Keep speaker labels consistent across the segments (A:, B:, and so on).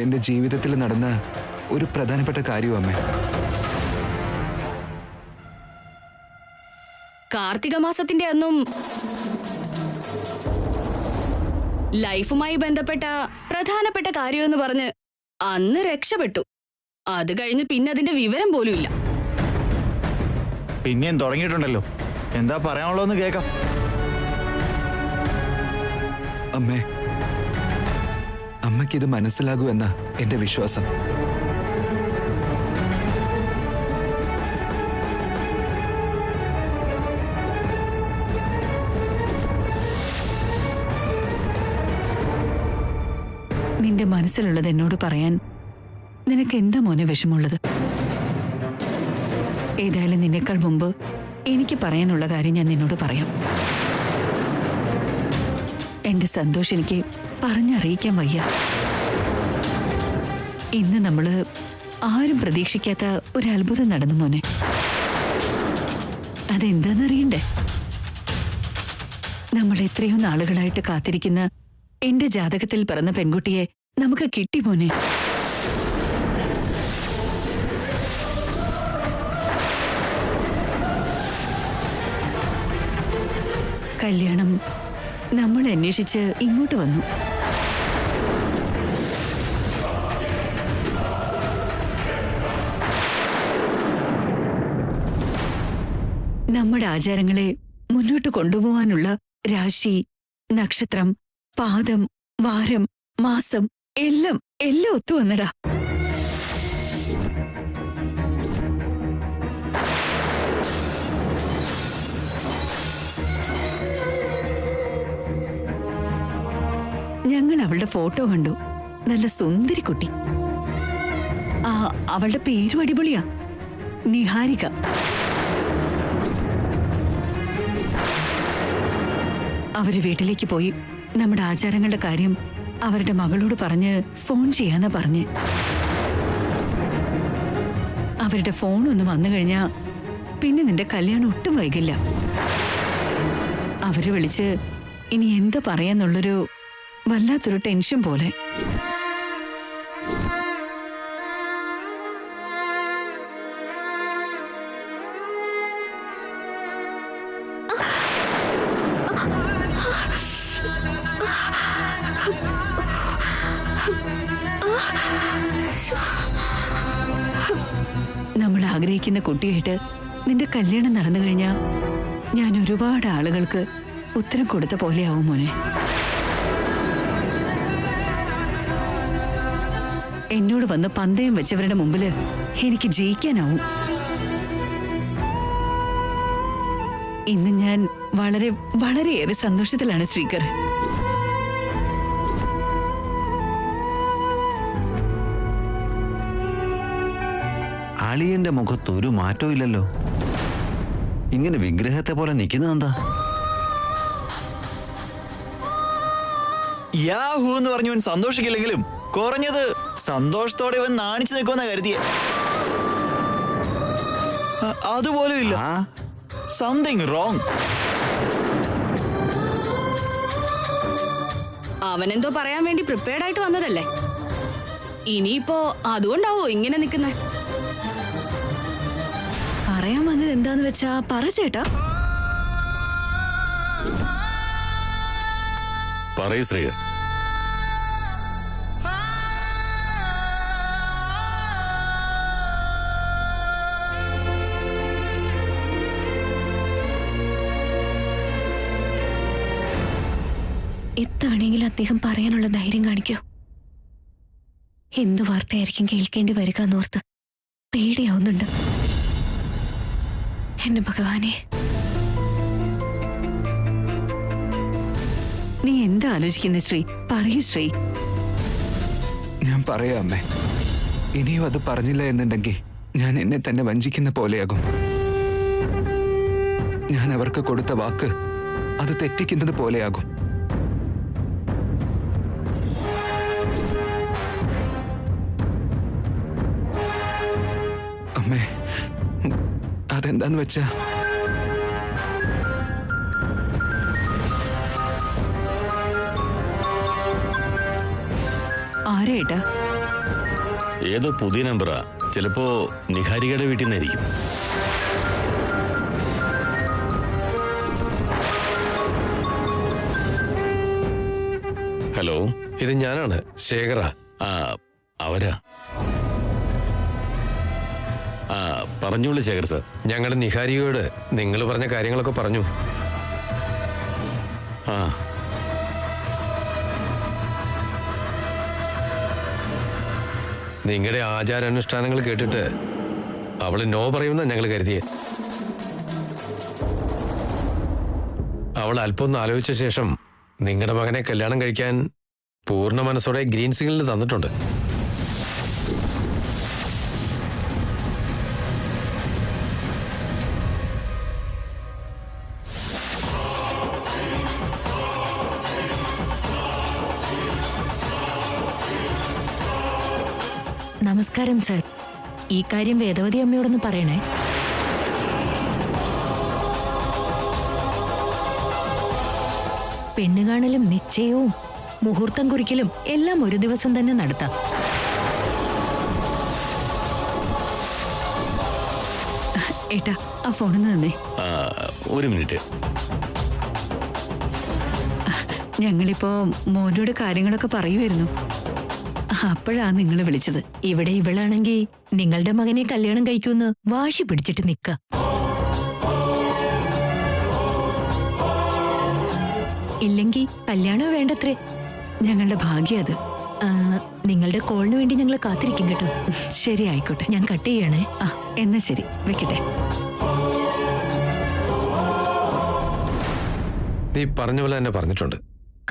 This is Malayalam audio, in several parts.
A: എന്റെ ജീവിതത്തിൽ നടന്ന ഒരു പ്രധാനപ്പെട്ട കാര്യവും അമ്മേ.
B: കാർത്തിക മാസത്തിന്റെ അന്നും ലൈഫുമായി ബന്ധപ്പെട്ട പ്രധാനപ്പെട്ട കാര്യമെന്ന് പറഞ്ഞ് അന്ന് രക്ഷപ്പെട്ടു. അത് കഴിഞ്ഞ് പിന്നെ അതിന്റെ വിവരം പോലും ഇല്ല.
C: പിന്നെയും തുടങ്ങിയിട്ടുണ്ടല്ലോ. എന്താ പറയാനുള്ളതെന്ന് കേൾക്കാം.
A: അമ്മേ, അമ്മയ്ക്കിത് മനസ്സിലാകൂ എന്ന എന്റെ വിശ്വാസം.
D: നിന്റെ മനസ്സിലുള്ളത് എന്നോട് പറയാൻ നിനക്ക് എന്താ മോനെ വിഷമമുള്ളത്? ഏതായാലും നിന്നേക്കാൾ മുമ്പ് എനിക്ക് പറയാനുള്ള കാര്യം ഞാൻ നിന്നോട് പറയാം. എന്റെ സന്തോഷം എനിക്ക് പറഞ്ഞറിയിക്കാൻ വയ്യ. ഇന്ന് നമ്മള് ആരും പ്രതീക്ഷിക്കാത്ത ഒരു അത്ഭുതം നടന്നു മോനെ. അതെന്താന്നറിയണ്ടേ? നമ്മൾ എത്രയോ നാളുകളായിട്ട് കാത്തിരിക്കുന്ന എന്റെ ജാതകത്തിൽ പിറന്ന പെൺകുട്ടിയെ നമുക്ക് കിട്ടി മോനെ. കല്യാണം നമ്മൾ അന്വേഷിച്ച് ഇങ്ങോട്ട് വന്നു. നമ്മുടെ ആചാരങ്ങളെ മുന്നോട്ട് കൊണ്ടുപോകാനുള്ള രാശി, നക്ഷത്രം, പാദം, വാരം, മാസം എല്ലാം ഒത്തു വന്നടാ. ഞങ്ങൾ അവളുടെ ഫോട്ടോ കണ്ടു. നല്ല സുന്ദരി കുട്ടി. അവളുടെ പേരും അടിപൊളിയാ, നിഹാരിക. അവര് വീട്ടിലേക്ക് പോയി നമ്മുടെ ആചാരങ്ങളുടെ കാര്യം അവരുടെ മകളോട് പറഞ്ഞ് ഫോൺ ചെയ്യാന്നാ പറഞ്ഞ്. അവരുടെ ഫോൺ ഒന്ന് വന്നു കഴിഞ്ഞാ പിന്നെ നിന്റെ കല്യാണം ഒട്ടും വൈകില്ല. അവര് വിളിച്ച് ഇനി എന്താ പറയാന്നുള്ളൊരു വല്ലാത്തൊരു ടെൻഷൻ പോലെ. നമ്മൾ ആഗ്രഹിക്കുന്ന കുട്ടിയായിട്ട് നിന്റെ കല്യാണം നടന്നു കഴിഞ്ഞാ ഞാൻ ഒരുപാട് ആളുകൾക്ക് ഉത്തരം കൊടുത്ത പോലെയാവും മോനെ. എന്നോട് വന്ന് പന്തയം വെച്ചവരുടെ മുമ്പില് എനിക്ക് ജയിക്കാനാവും. ഇന്ന് ഞാൻ വളരെ വളരെയേറെ സന്തോഷത്തിലാണ് ശ്രീകർ.
E: അളിയന്റെ മുഖത്ത് ഒരു മാറ്റവും ഇല്ലല്ലോ. ഇങ്ങനെ വിഗ്രഹത്തെ പോലെ നിൽക്കുന്നതെന്താ?
C: യാഹൂ എന്ന് പറഞ്ഞവൻ സന്തോഷിക്കില്ലെങ്കിലും കുറഞ്ഞത് സന്തോഷത്തോടെ ഇവൻ നാണിച്ചു നിൽക്കുമെന്നാ കരുതിയെ. അതുപോലും ഇല്ല. Something wrong.
B: അവനെന്തോ പറയാൻ വേണ്ടി പ്രിപ്പയർഡ് ആയിട്ട് വന്നതല്ലേ. ഇനിയിപ്പോ അതുകൊണ്ടാവോ ഇങ്ങനെ നിൽക്കുന്നേ?
D: പറയാൻ വന്നത് എന്താന്ന് വെച്ചാ പറ ചേട്ടാ.
F: പറയ് ശ്രീയ.
G: എന്താണെങ്കിലും അദ്ദേഹം പറയാനുള്ള ധൈര്യം കാണിക്കൂ. എന്തു വാർത്തയായിരിക്കും കേൾക്കേണ്ടി വരിക എന്നോർത്ത് പേടിയാവുന്നുണ്ട്. എന്റെ ഭഗവാനെ.
D: നീ എന്താ ആലോചിക്കുന്ന ശ്രീ? പറയൂ ശ്രീ.
A: ഞാൻ പറയാം അമ്മേ. ഇനിയും അത് പറഞ്ഞില്ല എന്നുണ്ടെങ്കിൽ ഞാൻ എന്നെ തന്നെ വഞ്ചിക്കുന്ന പോലെയാകും. ഞാൻ അവർക്ക് കൊടുത്ത വാക്ക് അത് തെറ്റിക്കുന്നത് പോലെയാകും. അമ്മേ, അതെന്താന്ന് വെച്ചാ
D: ആരേട്ടാ?
F: ഏതോ പുതിയ നമ്പറാ. ചിലപ്പോ നിഹാരികയുടെ വീട്ടിൽ നിന്നായിരിക്കും. ഹലോ,
H: ഇത് ഞാനാണ്, ശേഖര.
F: ആ അവരാ. ആ പറഞ്ഞോളൂ ശേഖർ സാർ.
H: ഞങ്ങളുടെ നിഹാരികയോട് നിങ്ങൾ പറഞ്ഞ കാര്യങ്ങളൊക്കെ പറഞ്ഞു.
F: ആ
H: നിങ്ങളുടെ ആചാരാനുഷ്ഠാനങ്ങൾ കേട്ടിട്ട് അവള് നോ പറയുമെന്നാണ് ഞങ്ങൾ കരുതിയേ. അവൾ അല്പം ഒന്ന് ആലോചിച്ച ശേഷം നിങ്ങളുടെ മകനെ കല്യാണം കഴിക്കാൻ പൂർണ്ണ മനസ്സോടെ ഗ്രീൻ സിഗ്നൽ തന്നിട്ടുണ്ട്.
G: നമസ്കാരം സർ. ഈ കാര്യം വേദവതി അമ്മയോടൊന്ന് പറയണേ. പെണ്ണുകാണലും നിശ്ചയവും മുഹൂർത്തം കുറിക്കലും എല്ലാം ഒരു ദിവസം തന്നെ നടത്താം.
D: ഏട്ടാ, ആ ഫോണിന്ന് തന്നെ.
F: ഒരു മിനിറ്റ്.
D: ഞങ്ങളിപ്പോ മോനോട് കാര്യങ്ങളൊക്കെ പറയുമായിരുന്നു. അപ്പോഴാ നിങ്ങൾ വിളിച്ചത്.
G: ഇവിടെ ഇവളാണെങ്കി നിങ്ങളുടെ മകനെ കല്യാണം കഴിക്കുമെന്ന് വാശി പിടിച്ചിട്ട് നിക്ക. ഇല്ലെങ്കി കല്യാണം വേണ്ടത്രേ.
D: ഞങ്ങളുടെ ഭാഗ്യം അത്.
G: നിങ്ങളുടെ കോളിന് വേണ്ടി ഞങ്ങൾ കാത്തിരിക്കും കേട്ടോ.
D: ശരി, ആയിക്കോട്ടെ.
G: ഞാൻ കട്ട് ചെയ്യണേ.
D: ആ, എന്നാ ശരി, വെക്കട്ടെ.
H: നീ പറഞ്ഞ പോലെ തന്നെ പറഞ്ഞിട്ടുണ്ട്.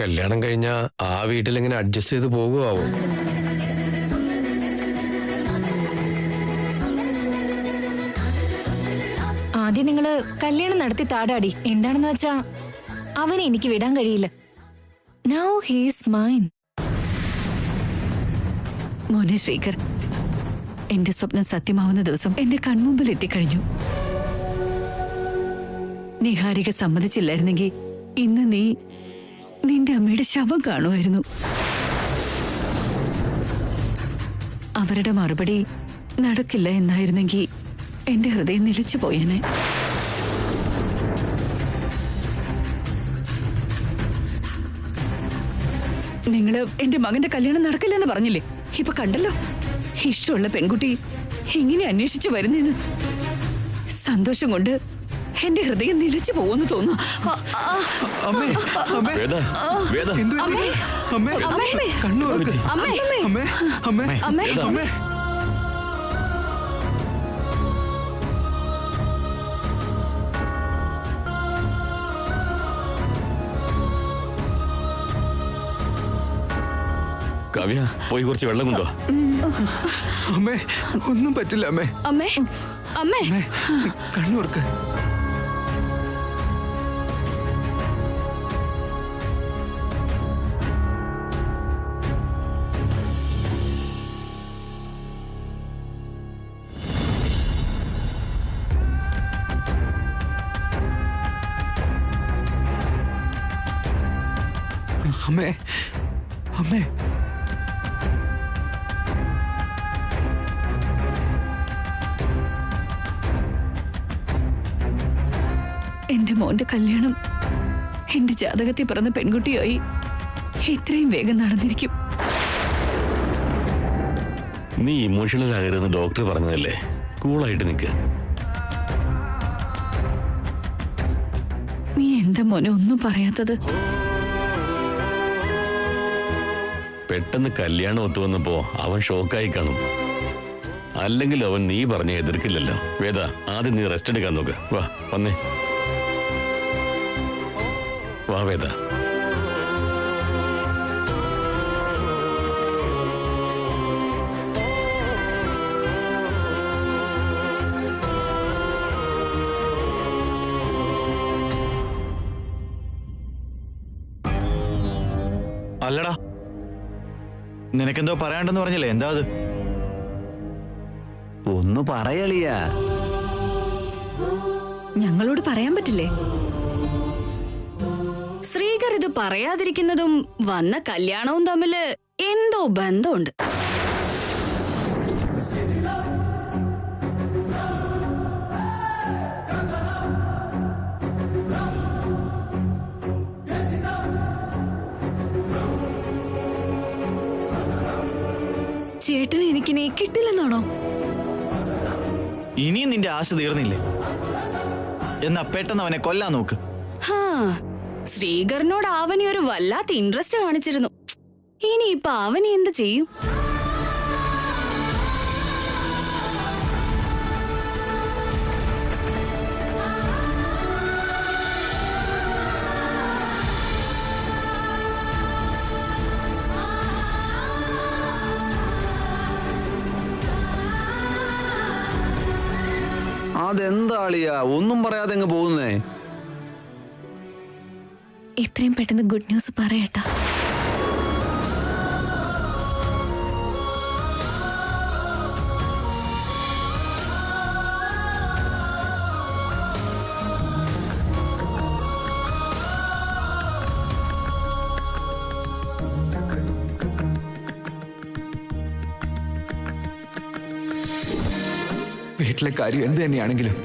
H: കല്യാണം കഴിഞ്ഞാ ആ വീട്ടിലെങ്ങനെ അഡ്ജസ്റ്റ് ചെയ്ത് പോകുമാവോ?
I: ആദ്യം നിങ്ങള് കല്യാണം നടത്തി താടാടി. എന്താണെന്ന് വെച്ചാ അവനെ എനിക്ക് വിടാൻ കഴിയില്ല. Now he's mine.
D: മോനെ ശ്രീകർ, എന്റെ സ്വപ്നം സത്യമാവുന്ന ദിവസം എന്റെ കൺമുമ്പിൽ എത്തിക്കഴിഞ്ഞു. നിഹാരിക സമ്മതിച്ചില്ലായിരുന്നെങ്കിൽ ഇന്ന് നീ നിന്റെ അമ്മയുടെ ശവം കാണുമായിരുന്നു. അവരുടെ മറുപടി നടക്കില്ല എന്നായിരുന്നെങ്കിൽ എന്റെ ഹൃദയം നിലച്ചു പോയേനെ. നിങ്ങള് എന്റെ മകന്റെ കല്യാണം നടക്കില്ലെന്ന് പറഞ്ഞില്ലേ? ഇപ്പൊ കണ്ടല്ലോ, ഇഷ്ടമുള്ള പെൺകുട്ടി എങ്ങനെ അന്വേഷിച്ചു വരുന്നെന്ന്. സന്തോഷം കൊണ്ട് എന്റെ ഹൃദയം നിലച്ചു പോകുന്നു തോന്നുന്നു.
A: അമ്മേ, അമ്മേ,
F: വേദ, വേദ.
A: എന്ത് പറ്റി? അമ്മേ, കണ്ണു തുറക്ക്. അമ്മേ, അമ്മേ, അമ്മേ, അമ്മേ.
F: കാവ്യ, പോയി കുറച്ച് വെള്ളം കൊണ്ടോ.
A: അമ്മേ, ഒന്നും പറ്റില്ല അമ്മേ.
B: അമ്മേ, അമ്മേ,
A: അമ്മേ, കണ്ണു തുറക്ക്. അമ്മേ, അമ്മേ.
D: എന്റെ മോന്റെ കല്യാണം എന്റെ ജാതകത്തിൽ പിറന്ന പെൺകുട്ടിയായി ഇത്രയും വേഗം നടന്നിരിക്കും.
F: നീ ഇമോഷണൽ ആകരുതെന്ന് ഡോക്ടർ പറഞ്ഞതല്ലേ. കൂളായിട്ട് നിൽക്ക്.
D: നീ എന്താ മോനെ ഒന്നും പറയാത്തത്?
F: പെട്ടെന്ന് കല്യാണം ഒത്തുവന്നപ്പോ അവൻ ഷോക്കായി കാണും. അല്ലെങ്കിൽ അവൻ നീ പറഞ്ഞ എതിർക്കില്ലല്ലോ. വേദ, ആദ്യം നീ റെസ്റ്റ് എടുക്കാൻ നോക്ക്. വാ, വന്നേ. വാ വേദ.
C: അല്ലടാ, നിനക്കെന്തോ പറയാണ്ടെന്ന് പറഞ്ഞില്ലേ? എന്താ അത്?
E: ഒന്ന് പറയളിയാ.
D: ഞങ്ങളോട് പറയാൻ പറ്റില്ലേ?
B: ശ്രീകർ ഇത് പറയാതിരിക്കുന്നതും വന്ന കല്യാണവും തമ്മില് എന്തോ ബന്ധമുണ്ട്.
D: ചേട്ടന് എനിക്കിനി കിട്ടില്ലെന്നാണോ?
C: ഇനിയും നിന്റെ ആശ തീർന്നില്ലേ? എന്നാ പെട്ടെന്ന് അവനെ കൊല്ലാൻ നോക്ക്.
B: ഹാ, ശ്രീകറിനോട് ആവനി ഒരു വല്ലാത്ത ഇൻട്രസ്റ്റ് കാണിച്ചിരുന്നു. ഇനിയിപ്പൊ ആവനി എന്ത് ചെയ്യും?
E: അതെന്താ അളിയാ ഒന്നും പറയാതെ അങ്ങ് പോകുന്നേ?
I: എത്രയും പെട്ടെന്ന് ഗുഡ് ന്യൂസ് പറയട്ടാ.
A: വീട്ടിലെ കാര്യം എന്ത് തന്നെയാണെങ്കിലും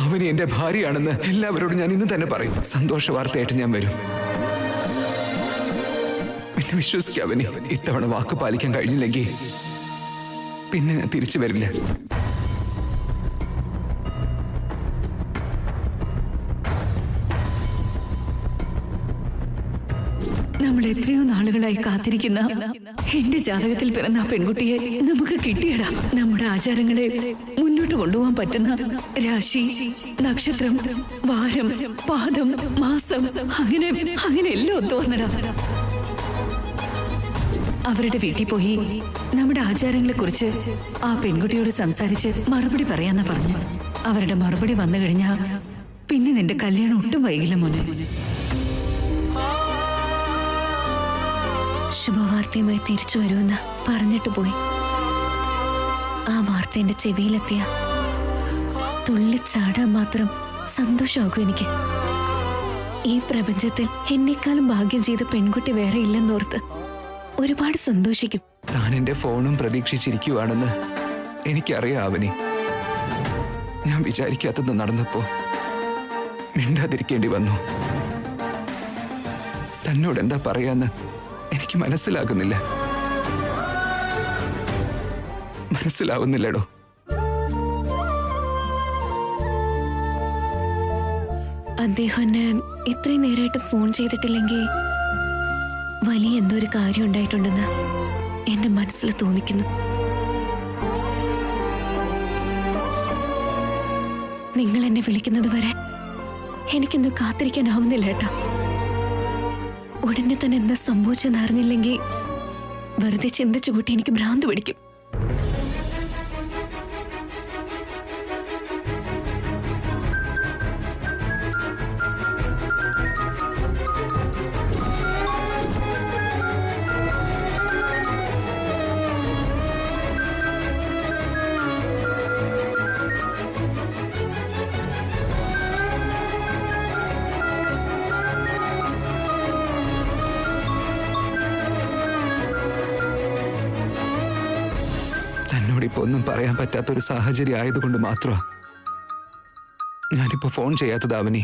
A: അവന് എന്റെ ഭാര്യയാണെന്ന് എല്ലാവരോടും ഞാൻ ഇന്ന് തന്നെ പറയും. സന്തോഷ വാർത്തയായിട്ട് ഞാൻ വരും. പിന്നെ വിശ്വസിക്കാവനി, ഇത്തവണ വാക്ക് പാലിക്കാൻ കഴിഞ്ഞില്ലെങ്കിൽ പിന്നെ ഞാൻ തിരിച്ചു വരില്ല.
D: നമ്മൾ എത്രയോ നാളുകളായി കാത്തിരിക്കുന്ന എന്റെ ജാതകത്തിൽ പിറന്ന ആ പെൺകുട്ടിയെ നമുക്ക് കിട്ടിയടാ. നമ്മുടെ ആചാരങ്ങളെ മുന്നോട്ട് കൊണ്ടുപോകാൻ പറ്റുന്ന രാശി, നക്ഷത്രം, വാരം, പാദം, മാസം, അങ്ങനെ അങ്ങനെ എല്ലാം ഒത്തു വന്നടാ. അവരുടെ വീട്ടിൽ പോയി നമ്മുടെ ആചാരങ്ങളെ കുറിച്ച് ആ പെൺകുട്ടിയോട് സംസാരിച്ച് മറുപടി പറയാന്നാ പറഞ്ഞു. അവരുടെ മറുപടി വന്നു കഴിഞ്ഞാ പിന്നെ നിന്റെ കല്യാണം ഒട്ടും വൈകില്ല മോനെ.
I: ശുഭവാർത്തയുമായി തിരിച്ചു വരുമെന്ന് പറഞ്ഞിട്ട് പോയി. ആ വാർത്ത എന്റെ ചെവിയിലെത്തിയ തുള്ളിച്ചാടാൻ മാത്രം സന്തോഷമാകും എനിക്ക്. ഈ പ്രപഞ്ചത്തിൽ എന്നെക്കാളും ഭാഗ്യം ചെയ്ത പെൺകുട്ടി വേറെ ഇല്ലെന്നോർത്ത് ഒരുപാട് സന്തോഷിക്കും.
A: താൻ എന്റെ ഫോണും പ്രതീക്ഷിച്ചിരിക്കുവാണെന്ന് എനിക്കറിയാം അവനി. ഞാൻ വിചാരിക്കാത്തത് നടന്നപ്പോ മിണ്ടാതിരിക്കേണ്ടി വന്നു. തന്നോട് എന്താ പറയാന്ന് എനിക്ക് മനസ്സിലാകുന്നില്ല. മനസ്സിലാവുന്നില്ലടോ.
I: അദ്ദേഹം എന്നെ ഇത്രയും നേരമായിട്ട് ഫോൺ ചെയ്തിട്ടില്ലെങ്കിൽ വലിയ എന്തോ ഒരു കാര്യം ഉണ്ടായിട്ടുണ്ടെന്ന് എന്റെ മനസ്സിൽ തോന്നിക്കുന്നു. നിങ്ങൾ എന്നെ വിളിക്കുന്നത് വരെ എനിക്കെന്തോ കാത്തിരിക്കാനാവുന്നില്ല ഏട്ടാ. ഉടനെ തന്നെ എന്താ സംഭവിച്ചെന്ന് അറിഞ്ഞില്ലെങ്കിൽ വെറുതെ ചിന്തിച്ചു കൂട്ടി എനിക്ക് ഭ്രാന്ത് പിടിക്കും.
A: ഇപ്പൊ ഒന്നും പറയാൻ പറ്റാത്തൊരു സാഹചര്യം ആയതുകൊണ്ട് മാത്രമാ ഞാനിപ്പോ ഫോൺ ചെയ്യാത്തത് അവനി.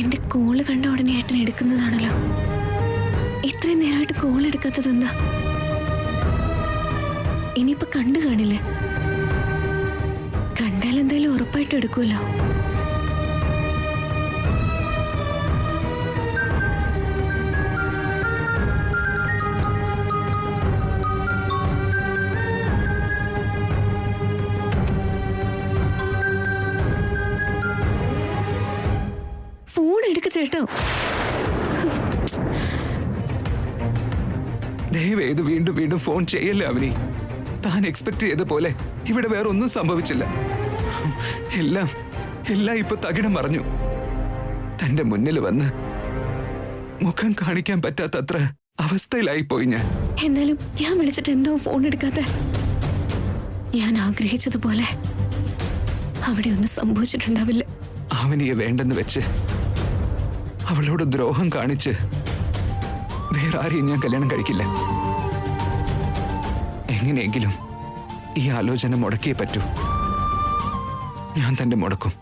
I: എന്റെ കോള് കണ്ട ഉടനെ ഏട്ടൻ എടുക്കുന്നതാണല്ലോ. ഇത്രയും നേരമായിട്ട് കോൾ എടുക്കാത്തതെന്താ? ഇനിയിപ്പൊ കണ്ടു കാണില്ലേ? കണ്ടാൽ എന്തായാലും ഉറപ്പായിട്ടും എടുക്കുമല്ലോ. ചേട്ടോ,
A: ദയവേത് വീണ്ടും വീണ്ടും ഫോൺ ചെയ്യല്ലേ അവനി. താൻ എക്സ്പെക്ട് ചെയ്ത പോലെ ഇവിടെ വേറെ ഒന്നും സംഭവിച്ചില്ല. എല്ലാം ഇപ്പൊ തകിടം മറിഞ്ഞു. തന്റെ മുന്നിൽ വന്ന് മുഖം കാണിക്കാൻ പറ്റാത്തത്ര അവസ്ഥയിലായി പോയി ഞാൻ.
I: എന്നാലും ഞാൻ വിളിച്ചിട്ട് എന്തോ ഫോൺ എടുക്കാത്ത? ഞാൻ ആഗ്രഹിച്ചതുപോലെ അവിടെ ഒന്നും സംഭവിച്ചിട്ടുണ്ടാവില്ല.
A: അവനിയെ വേണ്ടെന്ന് വെച്ച് അവളോട് ദ്രോഹം കാണിച്ച് വേറെ ആരെയും ഞാൻ കല്യാണം കഴിക്കില്ല. എങ്ങനെയെങ്കിലും ഈ ആലോചന മുടക്കിയേ പറ്റൂ. ഞാൻ തന്നെ മുടക്കും.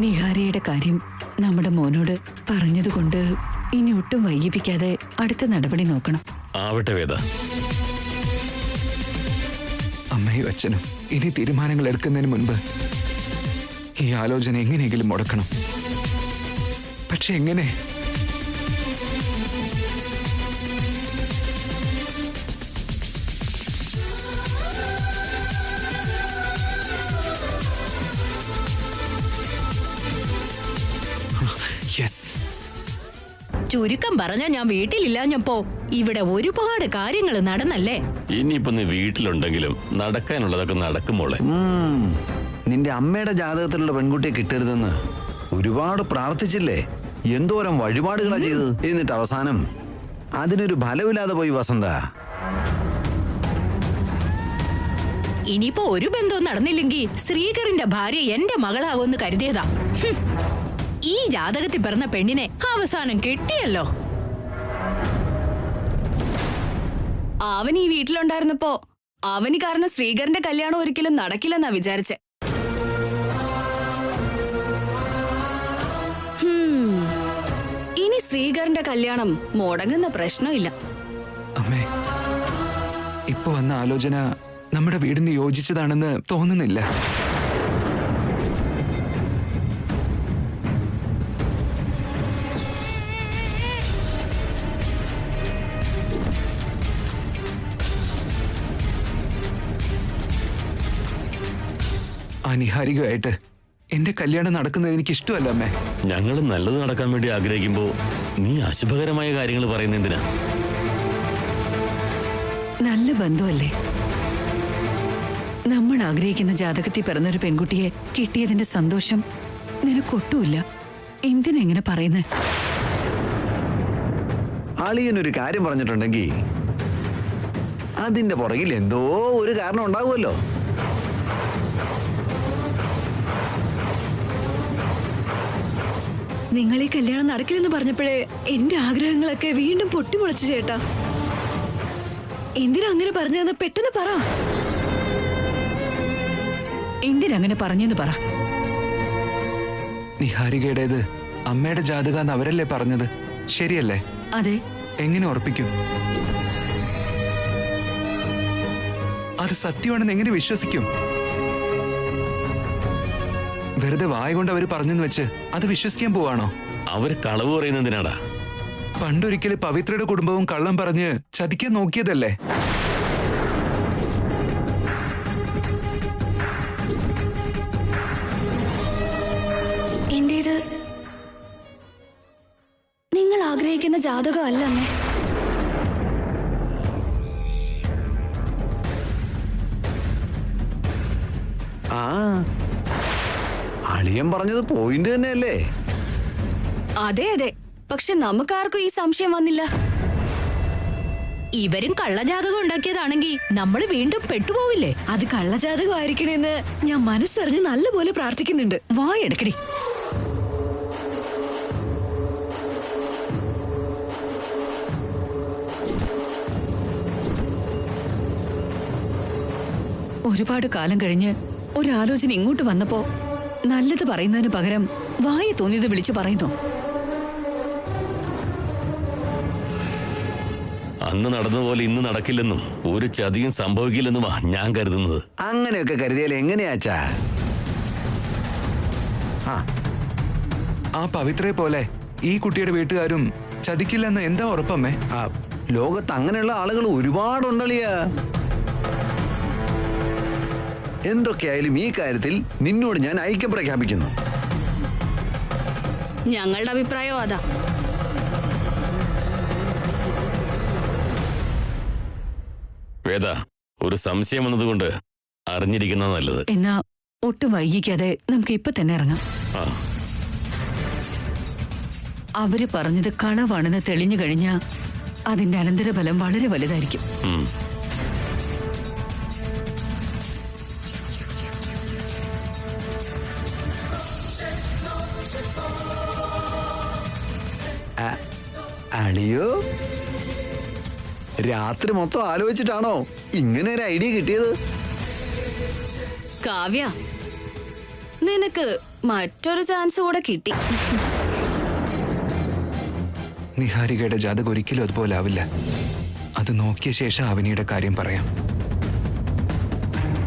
D: നിഹാരിയുടെ കാര്യം നമ്മുടെ മോനോട് പറഞ്ഞതുകൊണ്ട് ഇനി ഒട്ടും വൈകിപ്പിക്കാതെ അടുത്ത നടപടി നോക്കണം.
F: ആവട്ടെ വേദ.
A: അമ്മയും അച്ഛനും ഇനി തീരുമാനങ്ങൾ എടുക്കുന്നതിന് മുൻപ് ഈ ആലോചന എങ്ങനെയെങ്കിലും മുടക്കണം. പക്ഷെ എങ്ങനെ? യെസ്.
G: ചുരുക്കം പറഞ്ഞാ ഞാൻ വീട്ടിലില്ലാഞ്ഞപ്പോ ഇവിടെ ഒരുപാട് കാര്യങ്ങൾ നടന്നല്ലേ.
F: ഇനിയിപ്പോ നീ വീട്ടിലുണ്ടെങ്കിലും നടക്കാനുള്ളതൊക്കെ നടക്കുമോളെ.
E: നിന്റെ അമ്മയുടെ ജാതകത്തിലുള്ള പെൺകുട്ടിയെ കിട്ടരുതെന്ന് ഒരുപാട് പ്രാർത്ഥിച്ചില്ലേ? എന്തോരം വഴിപാടുകളാ ചെയ്തത്. എന്നിട്ട് അവസാനം അതിനൊരു ഫലമില്ലാതെ പോയി വസന്ത.
G: ഇനിയിപ്പോ ഒരു ബന്ധവും നടന്നില്ലെങ്കിൽ ശ്രീകറിന്റെ ഭാര്യ എന്റെ മകളാകുമെന്ന് കരുതിയതാ. ഈ ജാതകത്തിൽ പിറന്ന പെണ്ണിനെ അവസാനം കിട്ടിയല്ലോ.
B: അവൻ ഈ വീട്ടിലുണ്ടായിരുന്നപ്പോ അവന് കാരണം ശ്രീകരന്റെ കല്യാണം ഒരിക്കലും നടക്കില്ലെന്നാ വിചാരിച്ചെ. ഇനി ശ്രീകരന്റെ കല്യാണം മുടങ്ങുന്ന പ്രശ്നമില്ല.
A: അമ്മേ, ഇപ്പൊ വന്ന ആലോചന നമ്മുടെ വീടിന് യോജിച്ചതാണെന്ന് തോന്നുന്നില്ല. ആ നിഹാരികയായിട്ട് എന്റെ കല്യാണം നടക്കുന്നത് എനിക്ക് ഇഷ്ടമല്ല അമ്മേ.
F: ഞങ്ങൾ നല്ലത് നടക്കാൻ വേണ്ടി ആഗ്രഹിക്കുമ്പോ നീ അശുഭകരമായ കാര്യങ്ങൾ പറയുന്ന എന്തിനാ?
D: നല്ല ബന്ധമല്ലേ? നമ്മൾ ആഗ്രഹിക്കുന്ന ജാതകത്തിൽ പിറന്നൊരു പെൺകുട്ടിയെ കിട്ടിയതിന്റെ സന്തോഷം നിനക്കൊട്ടുമില്ല. എന്തിനെങ്ങനെ പറയുന്നേ?
E: അളിയനൊരു കാര്യം പറഞ്ഞിട്ടുണ്ടെങ്കിൽ അതിന്റെ പുറകിൽ എന്തോ ഒരു കാരണം ഉണ്ടാവുമല്ലോ.
D: നിങ്ങൾ ഈ കല്യാണം നടക്കില്ലെന്ന് പറഞ്ഞപ്പോഴേ എന്റെ ആഗ്രഹങ്ങളൊക്കെ വീണ്ടും പൊട്ടിമുളച്ചു ചേട്ടാ. എന്തിനാ അങ്ങനെ പറഞ്ഞതെന്ന് പെട്ടെന്ന് പറ. എന്തിനങ്ങനെ പറഞ്ഞെന്ന് പറ.
A: നിഹാരികയുടേത് അമ്മയുടെ ജാതകാന്ന് അവരല്ലേ പറഞ്ഞത്, ശരിയല്ലേ?
D: അതെ.
A: എങ്ങനെ ഉറപ്പിക്കും? അത് സത്യമാണെന്ന് എങ്ങനെ വിശ്വസിക്കും? വെറുതെ വായ കൊണ്ട് അവര് പറഞ്ഞെന്ന് വെച്ച് അത് വിശ്വസിക്കാൻ പോവാണോ?
F: അവര് കളവ് പറയുന്നത് എന്തിനാടാ?
A: പണ്ടൊരിക്കല് പവിത്രയുടെ കുടുംബവും കള്ളം പറഞ്ഞ് ചതിക്കാൻ നോക്കിയതല്ലേ?
B: എന്റേത് നിങ്ങൾ ആഗ്രഹിക്കുന്ന ജാതകമല്ല അമ്മേ.
E: ആ, അളിയൻ പറഞ്ഞത് പോയിന്റ് തന്നെയല്ലേ?
B: അതെ അതെ, പക്ഷെ നമുക്കാർക്കും ഈ സംശയം വന്നില്ല.
G: ഇവരും കള്ളജാതകം ഉണ്ടാക്കിയതാണെങ്കിൽ നമ്മൾ വീണ്ടും പെട്ടുപോവില്ലേ?
D: അത് കള്ളജാതകം ആയിരിക്കണേന്ന് ഞാൻ മനസ്സറിഞ്ഞ് നല്ലപോലെ പ്രാർത്ഥിക്കുന്നുണ്ട്. വായെടുക്കടി. ഒരുപാട് കാലം കഴിഞ്ഞ് ഒരാലോചന ഇങ്ങോട്ട് വന്നപ്പോ നല്ലത് പറയുന്നതിന് പകരം വായ തോന്നിയത് വിളിച്ചു പറയുന്നു.
F: അന്ന് നടന്നതുപോലെ ഇന്ന് നടക്കില്ലെന്നും ഒരു ചതിയും സംഭവിക്കില്ലെന്നുമാ ഞാൻ കരുതുന്നത്.
E: അങ്ങനെയൊക്കെ കരുതിയാൽ എങ്ങനെയാച്ചാ?
A: ആ പവിത്രയെ പോലെ ഈ കുട്ടിയുടെ വീട്ടുകാരും ചതിക്കില്ലെന്ന് എന്താ ഉറപ്പമ്മേ?
E: ലോകത്ത് അങ്ങനെയുള്ള ആളുകൾ ഒരുപാടുണ്ടളിയാ. എന്തൊക്കെയായാലും ഈ കാര്യത്തിൽ നിന്നോട് ഞാൻ ഐക്യം പ്രഖ്യാപിക്കുന്നു.
B: ഞങ്ങളുടെ അഭിപ്രായം അതാ.
F: വേദ, ഒരു സംശയം വന്നതുകൊണ്ട് അറിഞ്ഞിരിക്കുന്നത് നല്ലത്.
D: എന്നാ ഒട്ടും വൈകിക്കാതെ നമുക്ക് ഇപ്പൊ തന്നെ ഇറങ്ങാം.
F: ആ
D: അവര് പറഞ്ഞത് കളവാണെന്ന് തെളിഞ്ഞു കഴിഞ്ഞാ അതിന്റെ അനന്തരഫലം വളരെ വലുതായിരിക്കും.
F: ഉം.
E: അളിയോ, രാത്രി മൊത്തം ആലോചിച്ചിട്ടാണോ ഇങ്ങനെ ഒരു ഐഡിയ കിട്ടിയത്?
B: കാവ്യ, നിനക്ക് മറ്റൊരു ചാൻസ് കൂടെ കിട്ടി.
A: നിഹാരികയുടെ ജാതകം ഒരിക്കലും അതുപോലെ ആവില്ല. അത് നോക്കിയ ശേഷം അവനിയുടെ കാര്യം പറയാം.